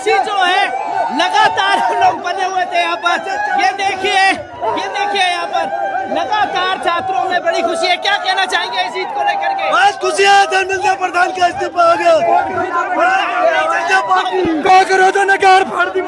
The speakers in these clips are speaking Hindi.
खुशी जो है लगातार लोग बने हुए थे यहाँ पर। ये देखिए यहाँ पर लगातार छात्रों में बड़ी खुशी है। क्या कहना चाहेंगे इस जीत को लेकर के? बस खुशी है, धर्मेंद्र प्रधान का इस्तीफा हो गया। क्या करो तो नकार फाड़ दी।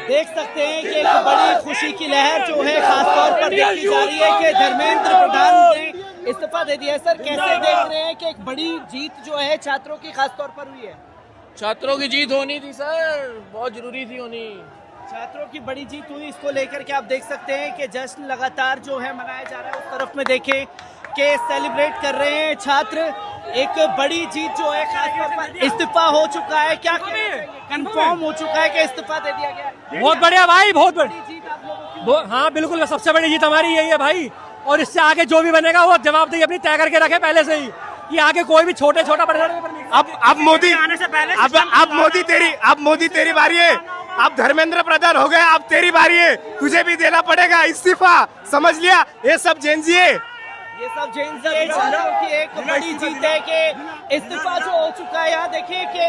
देख सकते हैं कि एक बड़ी खुशी की लहर जो है खासतौर पर देखी जा रही है कि धर्मेंद्र प्रधान ने इस्तीफा दे दिया है। सर, कैसे देख रहे हैं कि एक बड़ी जीत जो है छात्रों की खासतौर पर हुई है? छात्रों की जीत होनी थी सर, बहुत जरूरी थी होनी। छात्रों की बड़ी जीत हुई, इसको लेकर के आप देख सकते हैं कि जश्न लगातार जो है मनाया जा रहा है। उस तरफ में देखें कि सेलिब्रेट कर रहे हैं छात्र। एक बड़ी जीत जो है खासतौर पर इस्तीफा हो चुका है। क्या कंफर्म हो चुका है कि इस्तीफा दे दिया गया? बहुत बढ़िया भाई, बहुत बड़ी जीत आप लोगों की। हाँ बिल्कुल, सबसे बड़ी जीत हमारी यही है भाई। और इससे आगे जो भी बनेगा वो जवाबदेही अपनी तय करके रखे पहले से ही, कि आगे कोई भी छोटा बड़ा अब मोदी आने से पहले अब मोदी तेरी बारी है। अब धर्मेंद्र प्रधान हो गया, अब तेरी बारी है, तुझे भी देना पड़ेगा इस्तीफा। समझ लिया? ये सब जेनजी है, ये सब छात्रों की एक बड़ी जीत है कि इस्तीफा जो हो चुका है। यहाँ देखिए कि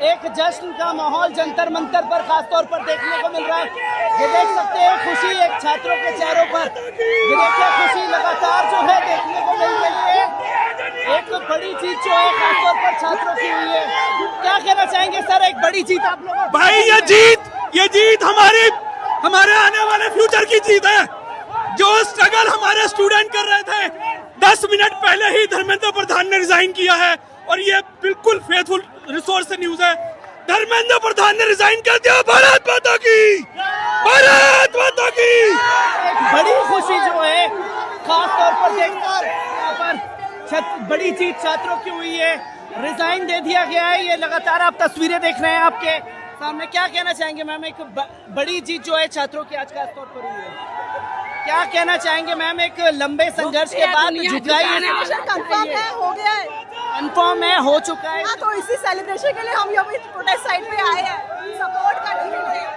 एक जश्न का माहौल जंतर मंतर पर खासतौर पर देखने को मिल रहा है। ये देख सकते हैं खुशी एक छात्रों के चेहरों पर। ये देखिए खुशी लगातार जो है देखने को मिल रही है। एक बड़ी जीत जो है खासतौर पर छात्रों की हुई है। क्या कहना चाहेंगे सर, एक बड़ी जीत आप लोगों को? भाई ये जीत हमारे आने वाले फ्यूचर की जीत है। जो स्ट्रगल हमारे स्टूडेंट कर रहे थे, 10 मिनट पहले ही धर्मेंद्र प्रधान ने रिजाइन किया है। और ये बिल्कुल फेथफुल रिसोर्स से न्यूज है, धर्मेंद्र प्रधान ने रिजाइन कर दिया। भारत माता की, भारत माता की। एक बड़ी खुशी जो है खासतौर पर देखकर यहाँ पर बड़ी जीत छात्रों की हुई है। रिजाइन दे दिया गया है। ये लगातार आप तस्वीरें देख रहे हैं आपके सामने। क्या कहना चाहेंगे मैम, एक बड़ी जीत जो है छात्रों की आज खासतौर पर हुई है? क्या कहना चाहेंगे मैम, एक लंबे संघर्ष के बाद झुकाई कंफर्म है, हो गया है, कंफर्म है, हो चुका है। हाँ, तो इसी सेलिब्रेशन के लिए हम यहाँ प्रोटेस्ट साइड पे आए हैं, सपोर्ट करने के लिए।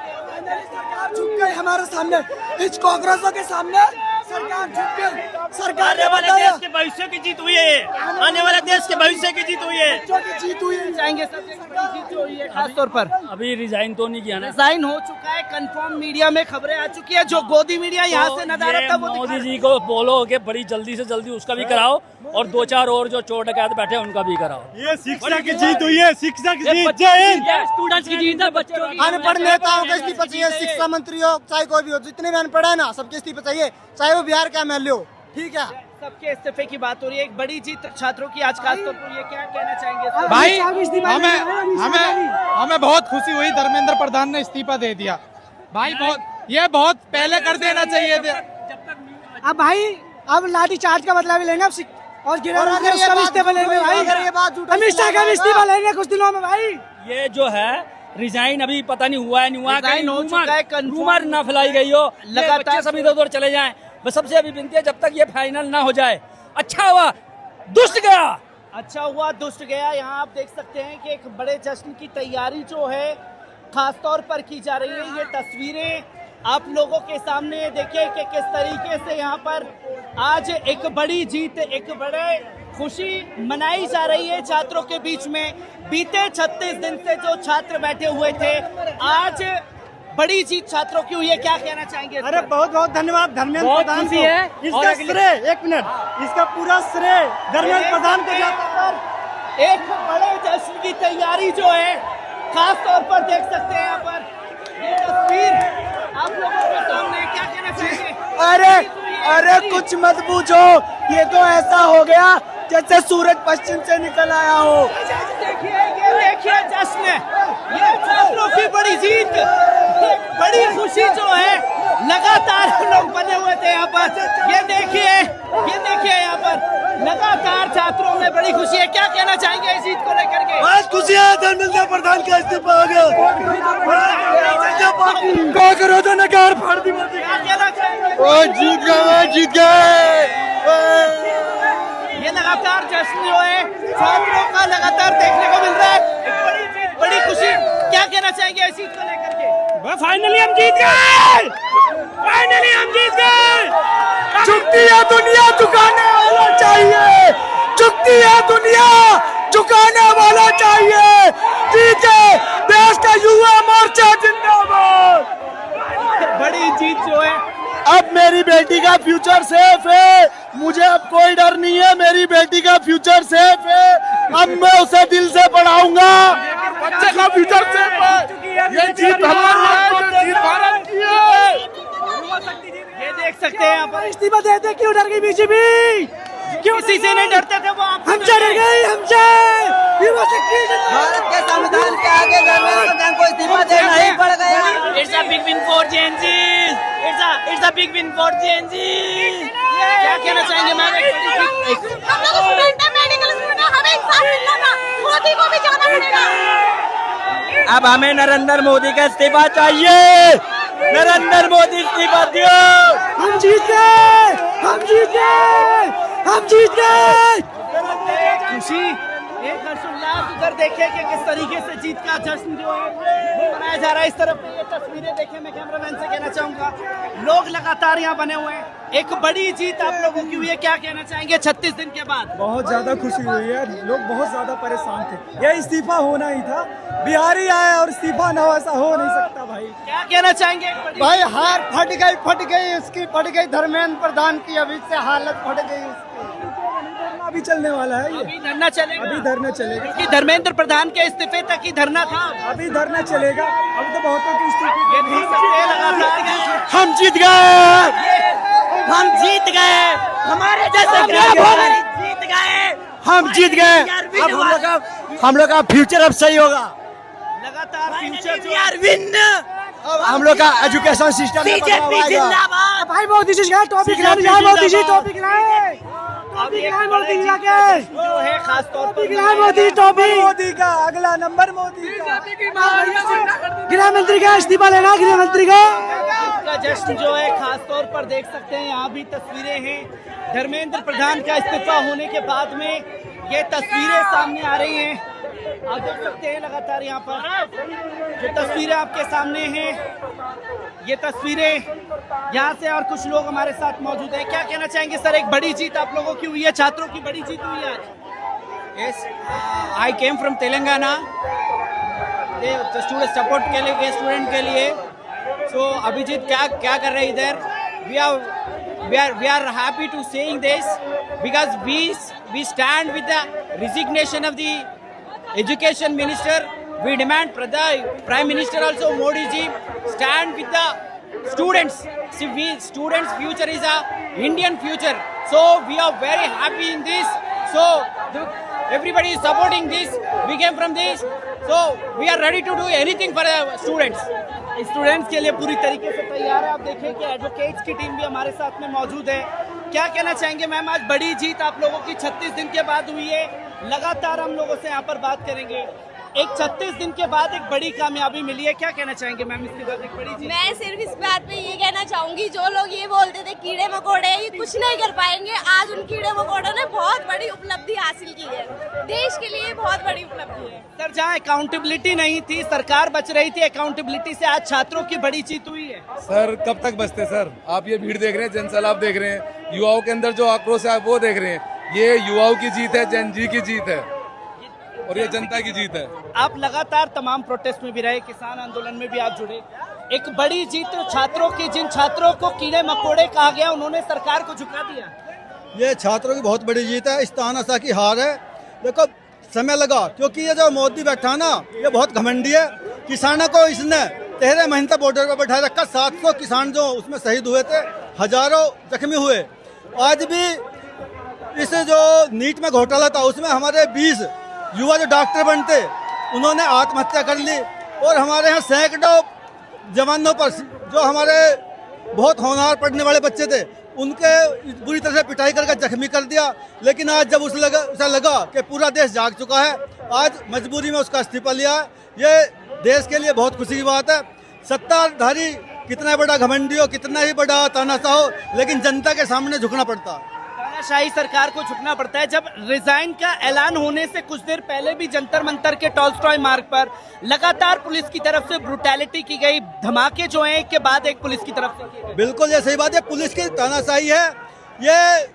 सरकार झुक गई हमारे सामने, इस कांग्रेसों के सामने सरकार झुक गई। सरकार आने वाले देश के भविष्य की जीत हुई है, आने वाले देश के भविष्य की जीत हुई है। जीत हुई है। चाहेंगे सब बड़ी जीत जो हुई है खासतौर पर? अभी रिजाइन तो नहीं किया ना, रिजाइन हो चुका है, कंफर्म मीडिया में खबरें आ चुकी है। जो गोदी मीडिया यहाँ से नदारत था वो मोदी जी को बोलो कि बड़ी जल्दी से जल्दी उसका भी कराओ, और 2-4 और जो चोर डकैत बैठे उनका भी कराओ। ये शिक्षा की जीत हुई है, शिक्षा की जीत। जय हिंद। स्टूडेंट्स की जीत है, बच्चों की। अनपढ़ नेताओं का इस्तीफा चाहिए, शिक्षा मंत्री हो चाहे कोई भी हो, जितने भी अनपढ़ है ना सबके इस्तीफा चाहिए, चाहे वो बिहार का एमएलए हो। ठीक है, सबके इस्तीफे की बात हो रही है। एक बड़ी जीत छात्रों की आज खासतौर पर, ये क्या कहना चाहेंगे? भाई हमें बहुत खुशी हुई, धर्मेंद्र प्रधान ने इस्तीफा दे दिया। भाई बहुत पहले कर देना चाहिए थे। अब भाई अब लाठी चार्ज का बदला भी लेंगे, अब और इस्तीफा लेंगे भाई, अमित शाह का भी इस्तीफा लेंगे कुछ दिनों में भाई। ये जो है रिजाइन अभी पता नहीं हुआ है, नहीं हुआ, रिजाइन हो चुका है, रूमर ना फैलाई गई हो, लगातार सभी इधर चले जाएं। बस सबसे अभी विनती है, जब तक ये फाइनल ना हो जाए। अच्छा हुआ दुष्ट गया, अच्छा हुआ दुष्ट गया। यहाँ आप देख सकते हैं कि एक बड़े जश्न की तैयारी जो है खासतौर पर की जा रही है। ये तस्वीरें आप लोगों के सामने देखिए कि किस तरीके से यहाँ पर आज एक बड़ी जीत, एक बड़े खुशी मनाई जा रही है छात्रों के बीच में। बीते 36 दिन से जो छात्र बैठे हुए थे, आज बड़ी जीत छात्रों की हुई है। क्या कहना चाहेंगे? अरे बहुत बहुत धन्यवाद धर्मेंद्र प्रधान को। इसका श्रेय, एक मिनट, इसका पूरा श्रेय धर्मेंद्र प्रधान को जाता है। एक बड़े जश्न की तैयारी जो है खास तौर पर देख सकते हैं यहाँ पर। ये तस्वीर आप लोगों के सामने, क्या कहना चाहेंगे? अरे कुछ मत पूछो, ये तो ऐसा हो गया जैसे सूरज पश्चिम से निकल आया हो। देखिए जश्न, ये छात्रों की बड़ी जीत, बड़ी खुशी जो है लगातार लोग बने हुए थे यहाँ पर। ये देखिए यहाँ पर लगातार छात्रों में बड़ी खुशी है। क्या कहना चाहेंगे इस जीत को लेकर के? बस खुशी है, धर्मेंद्र प्रधान का इस्तीफा हो गया। क्या करो तो नकार फाड़ दी। क्या कहना चाहेंगे? जीत गए। लगातार देखने को मिल रहा है। एक बड़ी खुशी, क्या कहना चाहेंगे इस जीत को लेकर के? फाइनली हम जीत गए, फाइनली हम जीत गए। झुकती है दुनिया, झुकाने वाला चाहिए, झुकती है दुनिया, झुकाने वाला चाहिए। जीत गए, देश का युवा मोर्चा जिंदाबाद। बड़ी जीत जो है, अब मेरी बेटी का फ्यूचर सेफ है, मुझे अब कोई डर नहीं है, मेरी बेटी का फ्यूचर सेफ है। अब मैं उसे दिल से पढ़ाऊंगा, बच्चे का फ्यूचर सेफ है। ये जीत हमारी है, जीत भारत की है। ये देख सकते हैं यहाँ पर इस्तीफा देते क्यों डर गई बीजेपी? क्यों किसी से नहीं डरते थे वो आप हमसे डर गई, हमसे। युवा शक्ति भारत के संविधान के आगे धर्मेंद्र प्रधान को इस्तीफा देना ही पड़ गया। It's a big win for Gen Z. It's a big win for Gen Z. क्या कहना चाहेंगे मैम? हम लोग स्टूडेंट हैं, मेडिकल स्टूडेंट हैं, हमें इंसाफ मिलना था, मोदी को भी जाना पड़ेगा। अब हमें नरेंद्र मोदी का इस्तीफा चाहिए, नरेंद्र मोदी इस्तीफा दियो। हम जीत गए, हम जीत गए, हम जीत गए। खुशी, एक हर्षोल्लास उधर देखे कि किस तरीके से जीत का जश्न जो है वो मनाया जा रहा है। इस तरफ पे ये तस्वीरें देखे, मैं कैमरामैन से कहना चाहूंगा, लोग लगातार यहाँ बने हुए हैं। एक बड़ी जीत आप लोगों की हुई है, क्या कहना चाहेंगे 36 दिन के बाद? बहुत ज्यादा खुशी हुई है, लोग बहुत ज्यादा परेशान थे, ये इस्तीफा होना ही था। बिहारी आए और इस्तीफा ना हो, ऐसा हो नहीं सकता भाई। क्या कहना चाहेंगे? भाई हार फट गई, उसकी फट गई। धर्मेंद्र प्रधान की अभी से हालत फट गई उसकी। अभी चलने वाला है, ये अभी धरना चलेगा, अभी धरना चलेगा, क्योंकि धर्मेंद्र प्रधान के इस्तीफे तक ही धरना था। अभी धरना चलेगा। अब तो बहुतों की ये देख सकते हैं लगातार हम जीत गए, हम जीत गए, हमारे जैसे जीत गए, हम जीत गए। अब हम लोग का फ्यूचर अब सही होगा। लगातार फ्यूचर जो हम लोग का एजुकेशन सिस्टम बीजेपी जिंदाबाद। भाई मोदी जी का टॉपिक लाए, मोदी जी टॉपिक लाए, अब एक मोदी बड़े जी जीत लाके। का जश्न जो है खास तौर पर मोदी टॉपिक, मोदी का अगला नंबर, मोदी का। गृह मंत्री का इस्तीफा लेना, गृह मंत्री का। का जश्न जो है खास तौर पर देख सकते हैं, यहाँ भी तस्वीरें हैं धर्मेंद्र प्रधान का इस्तीफा होने के बाद में, ये तस्वीरें सामने आ रही हैं। आप देख सकते हैं लगातार यहाँ पर जो तस्वीरें आपके सामने हैं, ये तस्वीरें यहाँ से, और कुछ लोग हमारे साथ मौजूद हैं। क्या कहना चाहेंगे सर? एक बड़ी जीत आप लोगों की हुई है, छात्रों की बड़ी जीत हुई है आज। Yes, I came from Telangana. Student support के लिए, स्टूडेंट के लिए। So अभिजीत क्या कर रहे हैं इधर? We are happy to saying this because we stand with the resignation of the education minister. We demand Prime Minister also Modi ji stand with the students. See, students' future is a Indian future. So we are very happy in this. So everybody is supporting this. We came from this. So we are ready to do anything for the students. Students के लिए पूरी तरीके से तैयार है। आप देखें कि एडवोकेट्स की टीम भी हमारे साथ में मौजूद है। क्या कहना चाहेंगे मैम? आज बड़ी जीत आप लोगों की 36 दिन के बाद हुई है। लगातार हम लोगों से यहाँ पर बात करेंगे। एक 36 दिन के बाद एक बड़ी कामयाबी मिली है, क्या कहना चाहेंगे मैम इसके बाद? एक बड़ी जीत। मैं सिर्फ इस बात पे ये कहना चाहूंगी, जो लोग ये बोलते थे कीड़े मकोड़े ये कुछ नहीं कर पाएंगे, आज उन कीड़े मकोड़ों ने बहुत बड़ी उपलब्धि हासिल की है। देश के लिए बहुत बड़ी उपलब्धि है। सर, जहाँ अकाउंटेबिलिटी नहीं थी, सरकार बच रही थी, अकाउंटेबिलिटी से आज छात्रों की बड़ी जीत हुई है। सर कब तक बचते सर? आप ये भीड़ देख रहे हैं, जनसैलाब देख रहे हैं, युवाओं के अंदर जो आक्रोश है वो देख रहे हैं। ये युवाओं की जीत है, जन जी की जीत है और ये जनता की जीत है। आप लगातार तमाम प्रोटेस्ट में भी रहे, किसान आंदोलन में भी आप जुड़े। एक बड़ी जीत छात्रों की, जिन छात्रों को कीड़े मकोड़े कहा गया, उन्होंने सरकार को झुका दिया। ये छात्रों की बहुत बड़ी जीत है, इस तानाशाह की हार है। देखो समय लगा, क्योंकि ये जो मोदी बैठा ना, ये बहुत घमंडी है। किसानों को इसने 13 महीने तक बॉर्डर पर बैठा रखा। 700 किसान जो उसमें शहीद हुए थे, हजारों जख्मी हुए। आज भी इस जो नीट में घोटाला था, उसमें हमारे 20 युवा जो डॉक्टर बनते, उन्होंने आत्महत्या कर ली। और हमारे यहाँ सैकड़ों जवानों पर, जो हमारे बहुत होनहार पढ़ने वाले बच्चे थे, उनके बुरी तरह से पिटाई करके जख्मी कर दिया। लेकिन आज जब उसे लगा कि पूरा देश जाग चुका है, आज मजबूरी में उसका इस्तीफा लिया है। ये देश के लिए बहुत खुशी की बात है। सत्ताधारी कितना बड़ा घमंडी हो, कितना ही बड़ा तानाशाह हो, लेकिन जनता के सामने झुकना पड़ता है। तानाशाही सरकार को झुकना पड़ता है। जब रिजाइन का ऐलान होने से कुछ देर पहले भी जंतर मंतर के टॉलस्टॉय मार्ग पर लगातार पुलिस की तरफ से ब्रुटैलिटी की गई, धमाके जो हैं एक के बाद एक पुलिस की तरफ से किए गए। बिल्कुल ये सही बात है, पुलिस की तानाशाही है। ये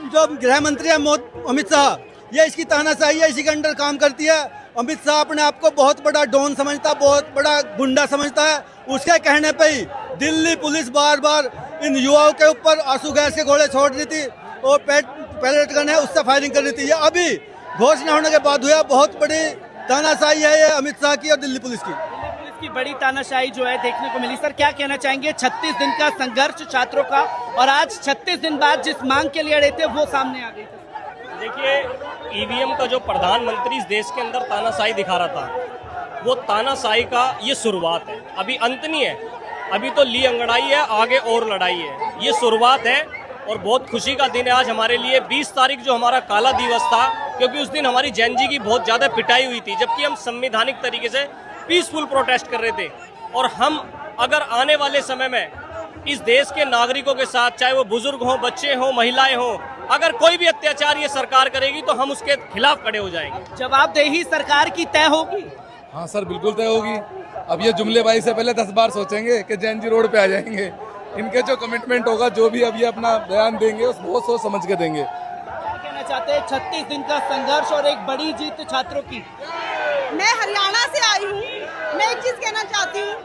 जो गृह मंत्री है अमित शाह, ये इसकी तानाशाही है, इसी के अंडर काम करती है। अमित शाह अपने आप को बहुत बड़ा डॉन समझता, बहुत बड़ा गुंडा समझता है। उसके कहने पे ही दिल्ली पुलिस बार बार इन युवाओं के ऊपर आंसू गैस के गोले छोड़ रही थी और पैलेट गन है उससे फायरिंग कर रही थी। ये अभी घोषणा होने के बाद हुआ, बहुत बड़ी तानाशाही है ये अमित शाह की और दिल्ली पुलिस की बड़ी तानाशाही जो है देखने को मिली। सर क्या कहना चाहेंगे, 36 दिन का संघर्ष छात्रों का और आज 36 दिन बाद जिस मांग के लिए अड़े थे वो सामने आ गई। देखिए, ईवीएम का जो प्रधानमंत्री इस देश के अंदर तानाशाही दिखा रहा था, वो तानाशाही का ये शुरुआत है, अभी अंत नहीं है। अभी तो ली अंगड़ाई है, आगे और लड़ाई है, ये शुरुआत है। और बहुत खुशी का दिन है आज हमारे लिए। 20 तारीख जो हमारा काला दिवस था, क्योंकि उस दिन हमारी जैन जी की बहुत ज़्यादा पिटाई हुई थी, जबकि हम संवैधानिक तरीके से पीसफुल प्रोटेस्ट कर रहे थे। और हम अगर आने वाले समय में इस देश के नागरिकों के साथ, चाहे वो बुजुर्ग हों, बच्चे हों, महिलाएं हों, अगर कोई भी अत्याचार ये सरकार करेगी तो हम उसके खिलाफ खड़े हो जाएंगे। जवाबदेही सरकार की तय होगी। हाँ सर, बिल्कुल तय होगी। अब ये जुमलेबाजी से पहले 10 बार सोचेंगे कि जैन जी रोड पे आ जाएंगे। इनके जो कमिटमेंट होगा, जो भी अब ये अपना बयान देंगे, उस बहुत सोच समझ के देंगे। क्या कहना चाहते हैं, 36 दिन का संघर्ष और एक बड़ी जीत छात्रों की। मैं हरियाणा से आई हूँ। मैं एक चीज कहना चाहती हूँ,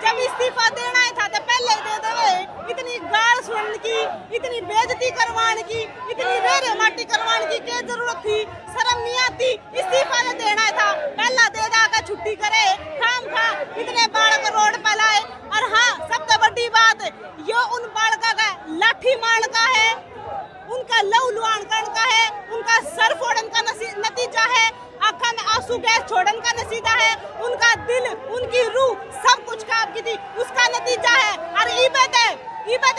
जब इस्तीफा देना था तो पहले दे देवे। इतनी गाल सुनने की, इतनी बेइज्जती करवाने की, इतनी रेरे माटी करवाने की क्या जरूरत थी? शर्म नहीं आती? इस्तीफा तो देना था, पहला दे जाकर छुट्टी करे। खाम खा इतने बालक रोड पर लाए। और हाँ, सबसे बड़ी बात ये उन बालका का लाठी मारने का है, उनका लहू लुहान करने का है, उनका सर फोड़ने का नतीजा है, आंखों में आंसू गैस छोड़ने का नतीजा है, उनका दिल, उनकी रूह सब कुछ काम की थी, उसका नतीजा है। और ईबे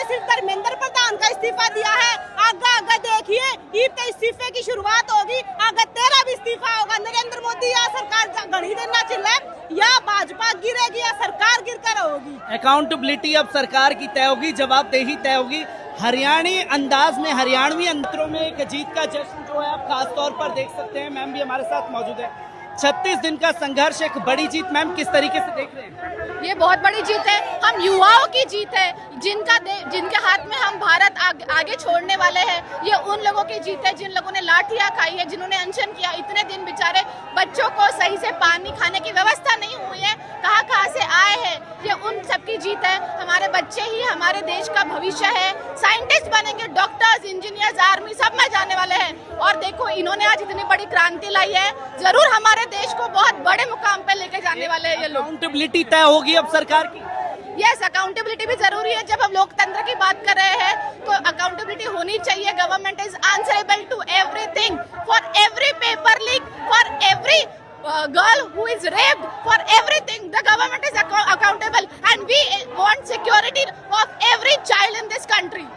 सिर्फ धर्मेंद्र प्रधान का इस्तीफा दिया है। आगे आगे देखिए, ईब के इस्तीफे की शुरुआत होगी, आगे तेरा भी इस्तीफा होगा। नरेंद्र मोदी या सरकार घड़ी देना चिल्ला, या भाजपा गिरेगी या सरकार गिरकर होगी। अकाउंटेबिलिटी अब सरकार की तय होगी, जवाबदेही तय होगी। हरियाणी अंदाज में, हरियाणवी अंतरों में एक जीत का जश्न जो है आप खास तौर पर देख सकते हैं। मैम भी हमारे साथ मौजूद है। 36 दिन का संघर्ष, एक बड़ी जीत। मैम किस तरीके से देख रहे हैं? ये बहुत बड़ी जीत है, हम युवाओं की जीत है, जिनके हाथ में हम भारत आगे छोड़ने वाले हैं। ये उन लोगों की जीत है जिन लोगों ने लाठियां खाई है, जिन्होंने अनशन किया। इतने दिन बेचारे बच्चों को सही से पानी खाने की व्यवस्था नहीं हुई है, कहाँ से आए हैं। ये उन सबकी जीत है। हमारे बच्चे ही हमारे देश का भविष्य है। साइंटिस्ट बनेंगे, डॉक्टर्स, इंजीनियर्स, आर्मी सब में जाने वाले हैं। और देखो, इन्होंने आज इतनी बड़ी क्रांति लाई है, जरूर हमारे देश को बहुत बड़े मुकाम पे लेके जाने वाले हैं ये लोग। अकाउंटेबिलिटी तय होगी अब सरकार की। यस, अकाउंटेबिलिटी भी जरूरी है। जब हम लोकतंत्र की बात कर रहे हैं तो अकाउंटेबिलिटी होनी चाहिए। Government is answerable to everything, for every paper leak, for every girl who is raped, for everything the government is accountable, and we want security of every child in this country.